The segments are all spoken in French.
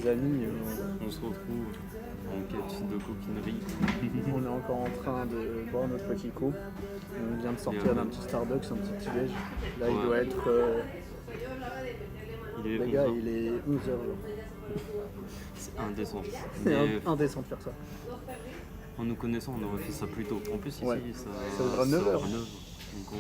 des amis. On se retrouve en quête de coquinerie. On est encore en train de boire notre petit coup. On vient de sortir d'un petit Starbucks, un petit déj. Là, il doit être. Il est Les gars, 11h. il est 11h. C'est indécent. C'est Mais indécent de faire ça. en nous connaissant, on aurait fait ça plus tôt. En plus, ici, Ouais. ça ouvre à 9h. Donc,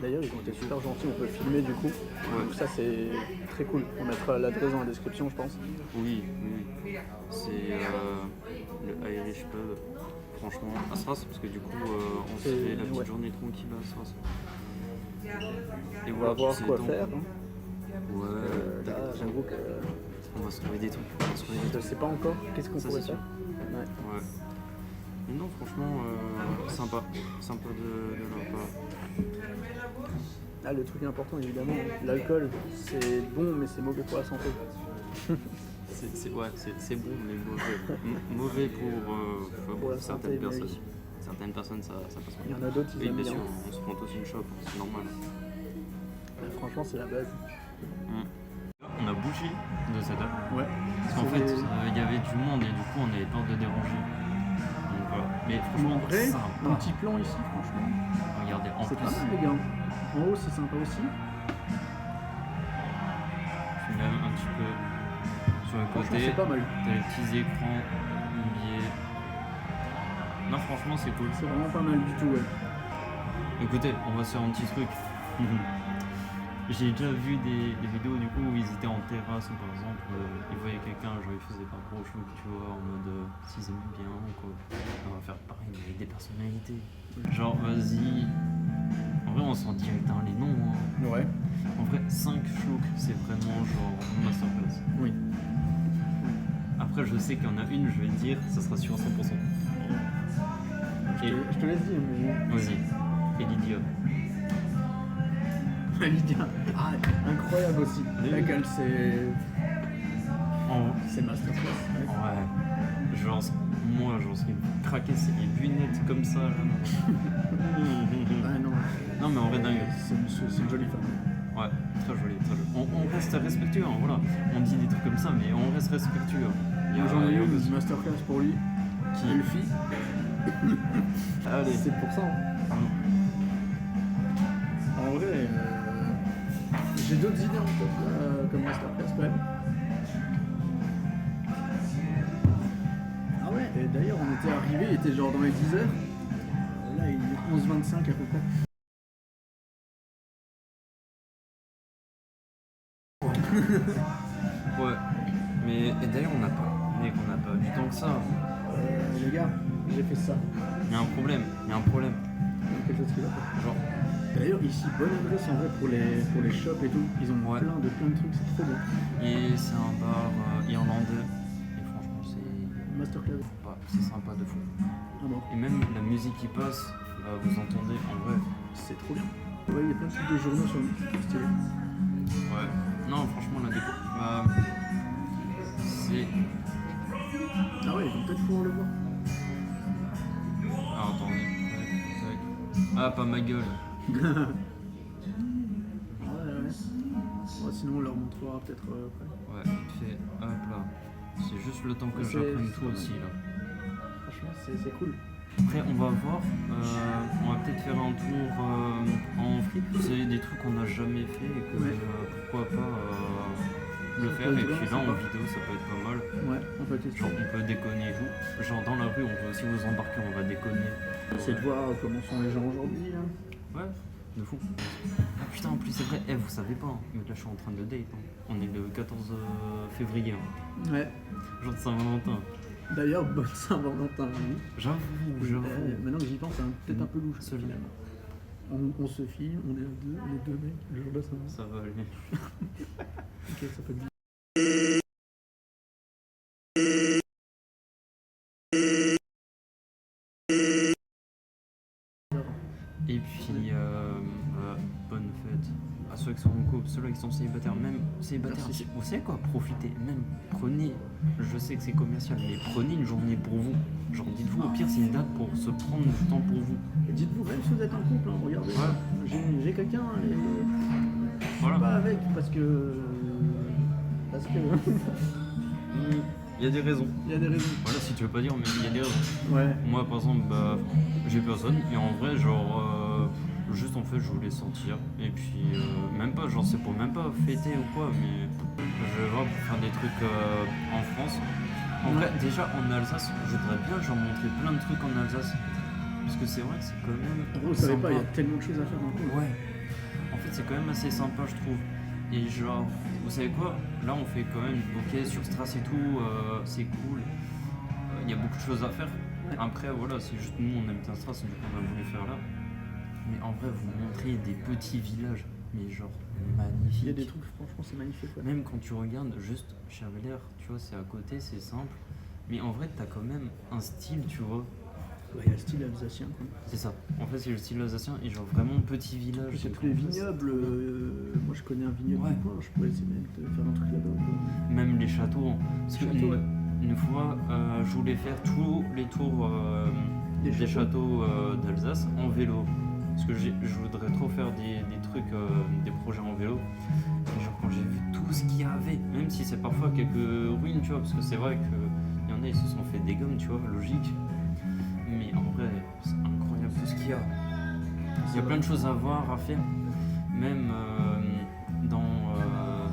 D'ailleurs, ils ont été super gentils, on peut filmer du coup. Donc ça, c'est très cool. On mettra l'adresse dans la description, je pense. oui. C'est le Irish Pub. Franchement, à Sras, parce que du coup, on se fait la petite journée tranquille à Sras. Et On va voir c'est quoi donc- faire. Hein. Ouais, Là, j'avoue que on va se trouver des trucs. je sais pas encore qu'est-ce qu'on Ça, pourrait c'est faire. sûr. Ouais. Ouais. Mais non, franchement, sympa. Sympa de leur part. Ah, le truc important, évidemment, l'alcool, c'est bon, mais c'est mauvais pour la santé. C'est bon, mais mauvais. Mauvais pour la santé, certaines mais personnes. oui. Certaines personnes, ça passe pas. Il y en a d'autres, ils Oui, aiment bien bien. sûr, on se prend tous une chope, c'est normal. Franchement, c'est la base. On a bougi de cette heure. Ouais. Parce qu'en fait, il y avait du monde et du coup, on avait peur de déranger. Donc voilà. Mais franchement, En vrai, sympa. un petit plan ici, franchement, Regardez, en c'est plus, pas mal, les gars. En haut, c'est sympa aussi. je suis même un petit peu sur le Franchement, côté. c'est pas mal. T'as les petits écrans, billets. Non, franchement, c'est cool. C'est vraiment pas mal du tout, ouais. Écoutez, on va se faire un petit truc. J'ai déjà vu des vidéos du coup où ils étaient en terrasse ou par exemple ils voyaient quelqu'un, genre ils faisaient pas gros chou, tu vois, en mode s'ils aimaient bien ou quoi. On va faire pareil mais avec des personnalités. Genre vas-y. En vrai on s'en direct les noms. Hein. Ouais. En vrai 5 chouks c'est vraiment genre masterclass. Oui. Après je sais qu'il y en a une, je vais te dire, ça sera sûr à 100%. Je te laisse dire, mais. Vas-y. Et Lydia. Lydia. Ah, incroyable aussi. La gueule, c'est. En C'est masterclass. Ouais. Ouais, genre, moi, genre, ce qui me craquait, c'est les lunettes comme ça. Là. Ah non. Non, mais en vrai, dingue. C'est une jolie femme. Ouais, très joli, très joli. On reste respectueux, hein, voilà. On dit des trucs comme ça, mais on reste respectueux. J'en ai eu une masterclass pour lui. Qui Elfie. Allez. C'est pour ça. Hein. En vrai, j'ai d'autres idées en tête comme masterclass quand même. Ah ouais, et d'ailleurs on était arrivé, il était genre dans les 10 heures. Là il est 11h25 à peu près. Ouais, mais et d'ailleurs, on n'a pas du temps que ça. Les gars, j'ai fait ça. Il y a un problème. Il y a quelque chose qui va pas. Genre, D'ailleurs ici, bonne adresse en vrai pour les shops et tout. Ils ont Ouais. plein de trucs, c'est trop bien. et c'est un bar irlandais. Et franchement, Masterclass. c'est sympa de fou. Ah bon, Et même la musique qui passe, là, vous entendez, en vrai. c'est trop bien. Ouais, il y a plein de trucs de journaux sur lui. Stylé. Ouais. Non, franchement, la déco. C'est. Ah ouais, ils vont peut-être pouvoir le voir. Ah, attendez. Tac, tac. Ah, pas ma gueule. Ouais. Ouais, sinon on leur montrera peut-être après. Ouais, vite fait. Hop là. C'est juste le temps que C'est- j'apprenne c'est tout pas mal. aussi, là. Franchement, c'est cool. Après, on va voir. On va peut-être faire un tour en free. C'est des trucs qu'on n'a jamais fait et que Ouais. pourquoi pas le Ça faire. peut Et être puis là, vraiment en sympa. vidéo, ça peut être pas mal. Ouais, on peut tester. Genre, on peut déconner et tout. Genre, dans la rue, on peut aussi vous embarquer, on va déconner. Essayer de voir comment sont les gens aujourd'hui. Là. Ouais, de fou. Ah putain, en plus, c'est vrai, vous savez pas, hein, mais là, je suis en train de date. Hein. On est le 14 février, hein. Ouais. Jour de Saint-Valentin. D'ailleurs, bonne Saint-Valentin. J'avoue. Maintenant que j'y pense, c'est peut-être un peu louche. Seul. Finalement. On se filme, on est deux mecs, le jour de Saint-Valentin. Ça va aller. Ok, ça peut être bien. Et puis, bonne fête à ceux qui sont en couple, ceux-là qui sont célibataires, même célibataires. Merci. Vous savez quoi, profitez, même prenez, je sais que c'est commercial, mais prenez une journée pour vous. Genre, dites-vous, au pire, c'est une date pour se prendre du temps pour vous. Et dites-vous, même si vous êtes en couple, hein, regardez, Ouais. j'ai quelqu'un et je suis Voilà. pas avec parce que parce que Il y a des raisons. il y a des raisons. Voilà, si tu veux pas dire, mais il y a des raisons. Ouais. Moi, par exemple, j'ai personne. Et en vrai, genre, juste en fait, je voulais sortir. Et puis, même pas, genre, c'est pour même pas fêter ou quoi, mais je vais voir pour faire des trucs en France. En vrai, déjà en Alsace, je voudrais bien genre montrer plein de trucs en Alsace. Parce que c'est vrai que c'est quand même. En gros, vous savez sympa. pas, il y a tellement de choses à faire dans le coin. Ouais. En fait, c'est quand même assez sympa, je trouve. Et genre, vous savez quoi? Là, on fait quand même, ok, sur Strass et tout, c'est cool. Il y a beaucoup de choses à faire. Ouais. Après, voilà, c'est juste nous, on habite à Strass, du coup, on a voulu faire là. Mais en vrai, vous montrez des petits villages, mais genre magnifiques. Il y a des trucs, franchement, c'est magnifique. Ouais. Même quand tu regardes juste Chavelaire, tu vois, c'est à côté, c'est simple. Mais en vrai, t'as quand même un style, tu vois. Ouais, il y a le style alsacien. Quoi. C'est ça. En fait, c'est le style alsacien et genre vraiment petit village. C'est donc tous les en fait, vignobles. Moi, je connais un vignoble Ouais. du coin, je pourrais essayer même de faire un truc là-bas. Quoi. même les châteaux. Parce que Châteaux, ouais. une fois, je voulais faire tous les tours Des des châteaux. châteaux d'Alsace en vélo. Parce que je voudrais trop faire des trucs, des projets en vélo. Et genre quand j'ai vu tout ce qu'il y avait, même si c'est parfois quelques ruines, tu vois, parce que c'est vrai qu'il y en a, ils se sont fait des gommes, tu vois, logique. Mais en vrai, c'est incroyable tout ce qu'il y a. Il y a plein de choses à voir, à faire. Même dans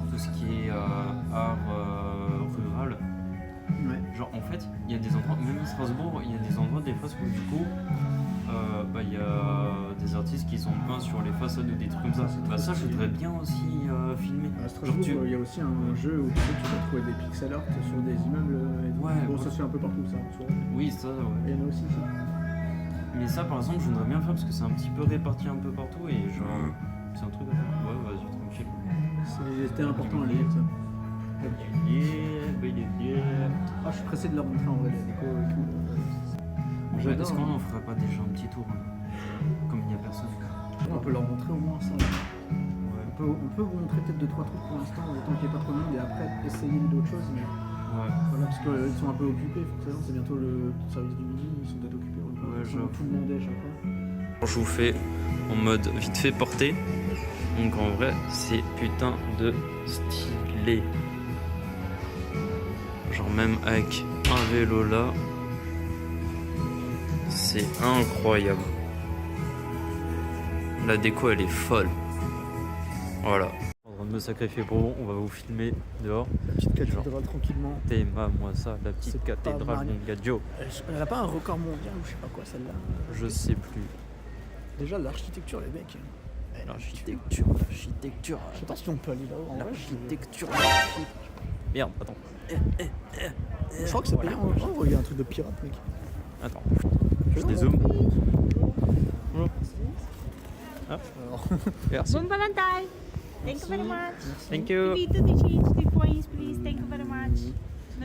tout ce qui est art rural. Ouais. Genre en fait, il y a des endroits, même à Strasbourg, il y a des endroits des fois où du coup, il y a des artistes qui sont peints sur les façades ou des trucs comme ça. Bah ça, je voudrais bien aussi filmer. À Strasbourg, il y a aussi un jeu où tu vas trouver des pixel art sur des immeubles. Et tout. Ouais, Bon, ouais. ça se fait un peu partout, ça. Tu vois. Oui, ça, ouais. Il y en a aussi, ça. Mais ça, par exemple, je voudrais bien faire parce que c'est un petit peu réparti un peu partout et genre, c'est un truc à faire. Ouais, vas-y, tranquille. C'était important à lire, ça. Ah, je suis pressé de leur montrer en vrai, la déco et tout. J'adore. Est-ce qu'on en ferait pas déjà un petit tour, comme il n'y a personne? On peut leur montrer au moins ça. Ouais. On peut vous montrer peut-être 2-3 trucs pour l'instant, tant qu'il n'y ait pas trop de monde, et après essayer d'autres choses. Mais Ouais. voilà, parce qu'ils sont un peu occupés, forcément, c'est bientôt le service du midi, ils sont peut-être occupés. Ouais, Ils j'avoue. sont tout demandé à chaque fois. Je vous fais en mode vite fait porté. Donc en vrai, c'est putain de stylé. Genre même avec un vélo là, c'est incroyable. La déco elle est folle. Voilà. En train de me sacrifier pour vous, on va vous filmer dehors. La petite cathédrale tranquillement. Théma, moi ça, la petite C'est pas cathédrale mal. Mongaggio. Elle n'a pas un record mondial ou je sais pas quoi celle-là. Je sais plus. Déjà l'architecture les mecs. L'architecture. Je sais pas si on peut aller là-haut. En vrai, L'architecture. Merde, attends. je crois que c'est payant. Oh, il y a un truc de pirate mec. Attends. Je dézoome. Alors, Merci. Bon Valentine. Thank you very much. Thank you. We need to change the points, please. Thank you very much.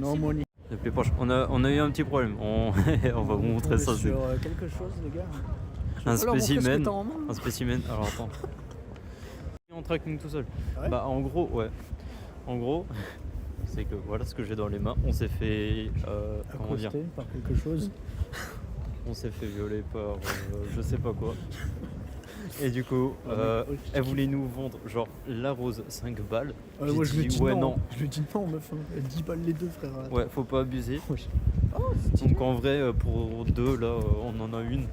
non money. Les plus proches. On a eu un petit problème. On va vous montrer ça. C'est sur quelque chose les gars. un Alors, montre ce que spécimen. t'as en main. Un spécimen. Alors attends. En tracking tout seul. Ouais. Bah en gros, ouais. En gros, c'est que voilà ce que j'ai dans les mains. On s'est fait comment dire, Accosté par quelque chose. on s'est fait violer par je sais pas quoi. Et du coup, elle voulait nous vendre genre la rose 5 balles. J'ai Moi je lui dit, dis ouais non. non. Je lui dis non meuf. 10 balles les deux frère. Ouais, faut pas abuser. Oh, c'est stylé. Donc en vrai, pour deux là, on en a une.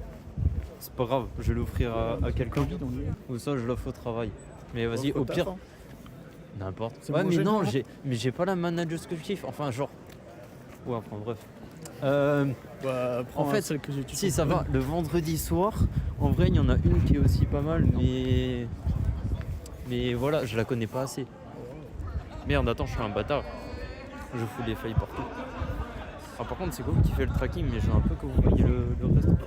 C'est pas grave, je vais l'offrir à quelqu'un. Covid, on y est. Ou ça, je l'offre au travail. Mais vas-y, Faut au taf, pire, hein. n'importe. C'est Ouais, bon, mais j'ai non, le j'ai pas la manager que je kiffe. Enfin, genre. Ouais, enfin, bref. Bah, prends En fait, celle que j'ai Si, ça va. Le vendredi soir, en vrai, il y en a une qui est aussi pas mal, mais. Mais voilà, je la connais pas assez. Merde, attends, je suis un bâtard. Je fous des failles partout. Ah, par contre, c'est cool qui fait le tracking, mais j'ai un peu que vous voyez le reste en fait.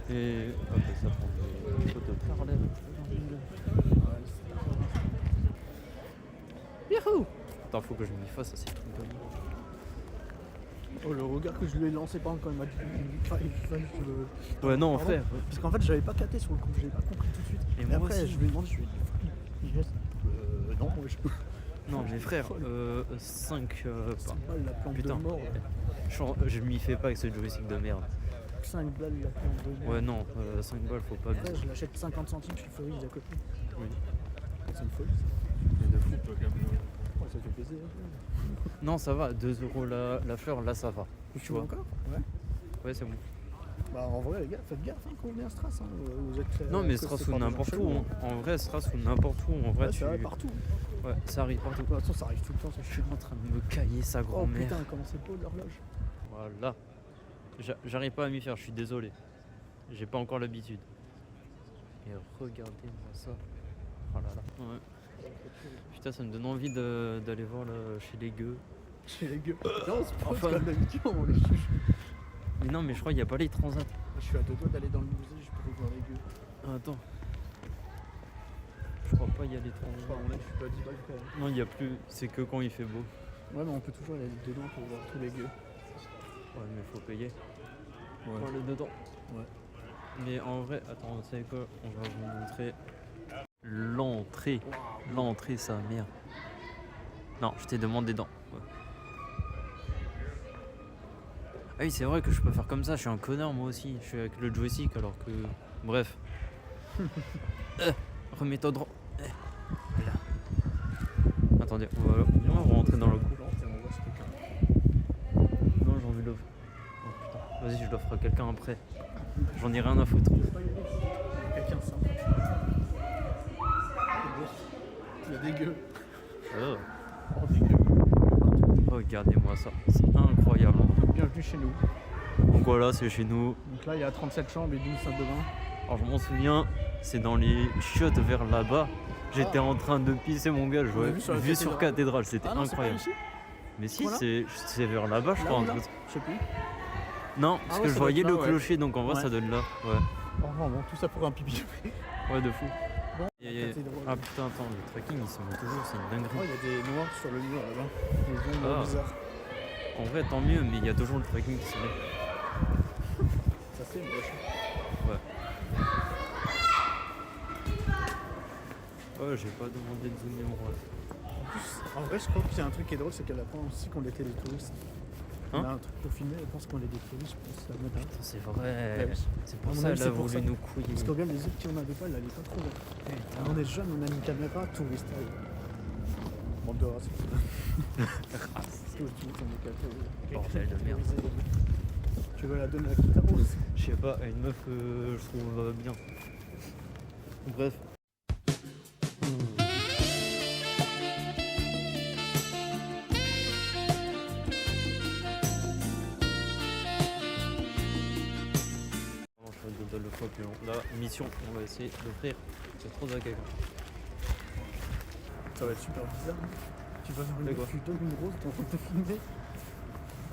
Et hop, ça prend des photos parallèles. Yahoo! Attends, faut que je m'y fasse à ces trucs là. Oh, le regard que je lui ai lancé par exemple quand il m'a dit Ouais, non, Pardon frère. Parce qu'en fait, j'avais pas capté sur le coup, j'avais pas compris tout de suite. Et Et moi après, aussi. je lui ai demandé, je lui ai dit yes. Non, moi je peux. Non, mais frère, 5. La plante Putain. de mort. Je m'y fais pas avec ce joystick de merde. 5 balles la plante de mort. Ouais, non, 5 balles, faut pas Après, abuser. je l'achète 50 centimes chez Furry à côté. Oui. C'est une folie. Mais de fou. Ouais, ça fait plaisir. Non, ça va, 2 € la fleur, là ça va. Tu vois encore? Ouais. Ouais, c'est bon. Bah en vrai les gars, faites gaffe hein, quand on vient à Stras. Hein. Vous êtes Non, mais Stras ou n'importe où. Hein. En vrai, Stras ou n'importe où. En vrai, Ouais, tu. ça arrive partout. Ouais, ça arrive partout. De toute façon, ça arrive tout le temps. Je suis en train de me cailler sa Oh grand-mère. putain, comment c'est beau l'horloge. Voilà. J'arrive pas à m'y faire, je suis désolé. J'ai pas encore l'habitude. Et regardez-moi ça. Oh là là. Ouais. Putain, ça me donne envie d'aller voir là, chez les gueux. Chez les gueux. Non, c'est pas Enfin- comme d'habitude, on les chuche. Mais non, mais je crois qu'il n'y a pas les transats. Je suis à 2 doigts d'aller dans le musée, je peux voir les gueux. Attends. Je crois pas y aller Enfin, transats. on est, je suis pas à 10 balles quand même. Non, il y a plus. C'est que quand il fait beau. Ouais, mais on peut toujours aller dedans pour voir tous les gueux. Ouais, mais faut payer. Ouais. Pour aller dedans. Ouais. Mais en vrai, attends, vous savez quoi? On va vous montrer l'entrée. L'entrée, sa mère. Non, je t'ai demandé dans. Ouais. Ah oui, c'est vrai que je peux faire comme ça, je suis un connard moi aussi. Je suis avec le joystick alors que. Bref. Remets-toi droit. Là. Attendez, on va rentrer dans le coup. Non, j'ai envie de l'offrir. Oh putain. Vas-y, je l'offre à quelqu'un après. J'en ai rien à foutre. Quelqu'un ça. Il y a des gueux. Oh. Oh, des gueux. Regardez-moi ça, c'est incroyable. Bienvenue chez nous. Donc voilà, c'est chez nous. Donc là, il y a 37 chambres et 12 salles de bain. Alors je m'en souviens, c'est dans les chiottes vers là-bas. J'étais en train de pisser mon gars, je On l'a vois vu sur la vue sur cathédrale. cathédrale, c'était Ah non, c'est pas incroyable. ici? Mais si, Voilà. c'est vers là-bas, je Là crois. ou un là truc. Je sais plus. Non, parce ouais, que je ça voyais doit le être là, ouais. clocher, donc en vrai Ouais. ça donne là. Ouais, Oh, bon, tout ça pour un pipi. ouais, de fou. Bon, Et- cathédrale. Ah putain, attends, le tracking il se met toujours, c'est une Oh, dinguerie. il y a des noirs sur le mur là-bas. Des ombres Ah. bizarres. En vrai, tant mieux, mais il y a toujours le tracking qui se met. Ça c'est moche. Ouais. Ouais, j'ai pas demandé de zoomer mon rôle. En plus, en vrai, je crois qu'il y a un truc qui est drôle, c'est qu'elle apprend aussi qu'on était des touristes. On Hein a un truc pour filmer, elle pense qu'on est des touristes, je pense que ça me dingue. C'est vrai. Ouais. C'est À pour mon ça avis, qu'elle a c'est pour voulu ça. nous couiller. Parce que regarde les autres qui en avaient pas, elle est pas trop bien. Putain. On est jeunes, on a une caméra touriste. Allez. Bande de races. Parce que tu ton café. Bordel de merde. Tu veux la donner à qui ta rose? Je sais pas, une meuf que je trouve bien. Bref. Je vais donner le fois plus long. La mission, on va essayer d'offrir cette rose à quelqu'un. Ça va être super bizarre. Hein. Tu vas dans De le quoi? tu donnes une rose, t'es en train de te filmer.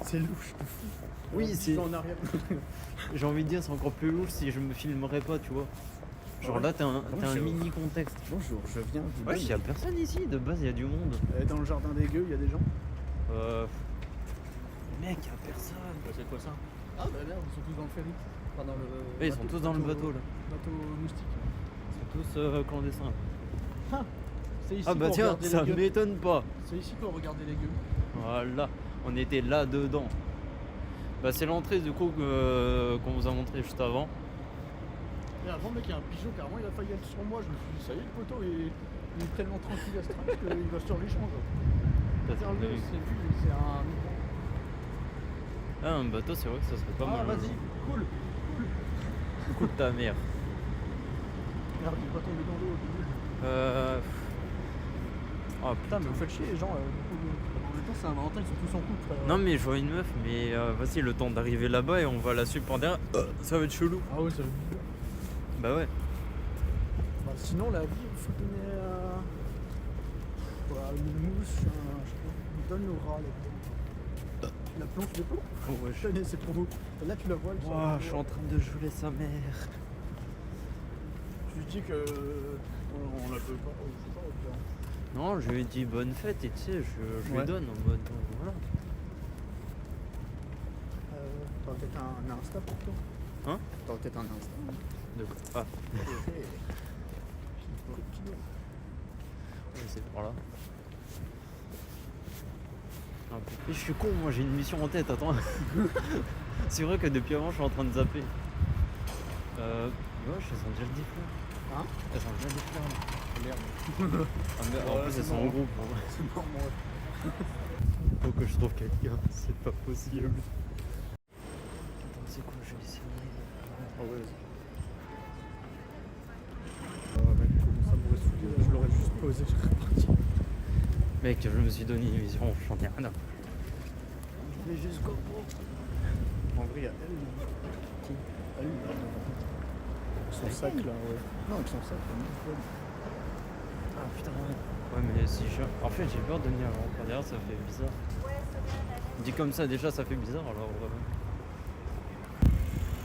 C'est louche de fou. Oui, Tu c'est- vas en arrière. J'ai envie de dire, c'est encore plus louche si je me filmerais pas, tu vois. Genre Ouais. là, t'as un Bonjour. mini contexte. Bonjour, je viens du Ouais, il y a personne ici, de base, il y a du monde. Dans le jardin des gueux, il y a des gens. Mec, y a personne. C'est quoi ça? Ah bah merde, ils sont tous dans le ferry. Enfin, dans le Ouais, ils sont tous dans le bateau là. Bateau moustique. Ils sont tous clandestins. Ah, c'est ici Ah bah qu'on tiens, regardait ça les gueux. m'étonne pas. C'est ici qu'on regardait les gueux. Voilà, on était là dedans. Bah c'est l'entrée du coup qu'on vous a montré juste avant. Et avant, mec, il y a un pigeon, carrément, il a failli être sur moi. Je me suis dit, ça y est, le poteau, il est tellement tranquille à ce train qu'il va sur les champs. T'as C'est un vu. c'est un. Ah, un bateau, c'est vrai que ça serait pas Ah, mal. vas-y, cool. Coup de ta mère. Merde, il va tomber dans l'eau. Oh Putain, mais vous faites chier les gens. En même temps, c'est un Valentin, ils sont tous en couple. Non mais je vois une meuf, mais vas-y, le temps d'arriver là-bas et on va la suivre par derrière. Ça va être chelou. Ah ouais, ça va être bizarre. Bah ouais. Bah, sinon, la vie, il faut donner une mousse, je sais pas, donne le rat. La planche de peau. Oh, ouais, Tenez, c'est pour vous. Là, tu la vois. elle sort Ouah, du je suis bois. en train de geler sa mère. Tu lui dis que. On la veut pas, je sais pas, au pire. Non, je lui ai dit bonne fête et tu sais, je Ouais. lui donne en mode voilà. T'aurais peut-être un Insta pour toi. Hein? T'aurais peut-être un Insta. De quoi? Ah, oui, c'est par là. Ah, et je suis con, moi j'ai une mission en tête, attends. C'est vrai que depuis avant je suis en train de zapper. Ouais, je suis sans dire 10 fois. Hein? Elle s'en vient de fleurs. Merde. Ah, mais en Ouais, plus, c'est elles sont en marrant. groupe. C'est marrant, ouais. Faut que je trouve quelqu'un, c'est pas possible. Attends, c'est quoi, je vais essayer. Ah ouais. Mec, comment ça m'aurait saoulé, là, je l'aurais juste posé, je serais parti. Mec, je me suis donné une vision, j'en ai rien à. Je vais jusqu'au bout. En vrai, il y a elle. Qui? Elle, là. Avec son sac, là, ouais. Non, avec son sac, là. Ah putain, ouais. Ouais, mais si je. En fait, j'ai peur de venir en derrière, ça fait bizarre. Dit comme ça, déjà, ça fait bizarre alors.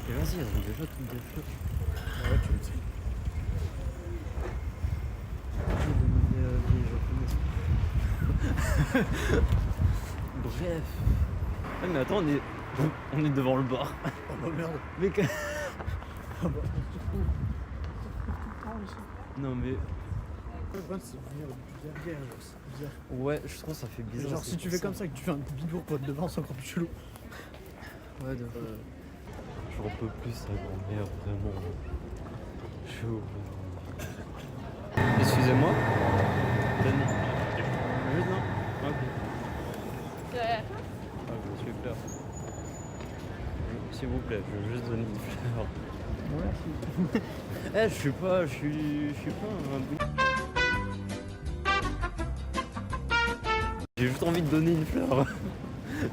Et vas-y, elles ont déjà toutes des fleurs. Ouais, tu le sais. J'ai demandé à vieille japonaise. Bref. Ah, mais attends, on est devant le bar. Oh bah merde. Mais que... Ah bah, on se retrouve. Non, mais. Le problème, c'est de venir derrière, genre, c'est bizarre. Ouais, je trouve que ça fait Mais bizarre. genre, si tu fais comme ça et que tu fais un bidour pote devant, c'est encore plus chelou. Ouais, de j'en peux plus, sa grand-mère, vraiment. Chaud. Excusez-moi. Juste non. Ok. Ah, je suis fleur. S'il vous plaît, je veux juste donner une fleur. Ouais, Eh, je suis pas un bout. J'ai juste envie de donner une fleur.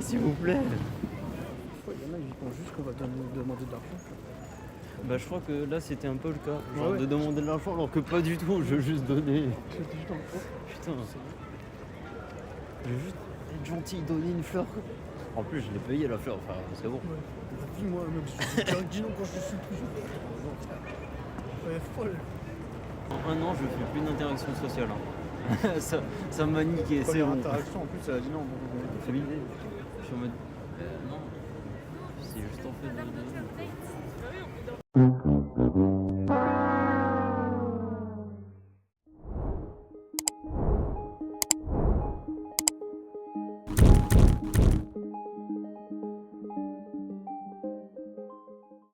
S'il vous plaît. il y en a qui pensent juste qu'on va demander de l'argent. Bah, je crois que là c'était un peu le cas. Genre Ouais. de demander de l'argent alors que pas du tout, je veux juste donner. C'était juste en gros. Putain. Je veux juste être gentil, donner une fleur. En plus, je l'ai payé la fleur, enfin, c'est bon. Ouais. La vie, moi, mec, je suis direct dit non quand je suis plus. Ouais, folle. En un an, je fais plus d'interaction sociale. Hein. ça m'a niqué, c'est Première bon. interaction, en plus, elle a dit non. C'est l'idée. Je suis en mode. Non. C'est juste en fait de.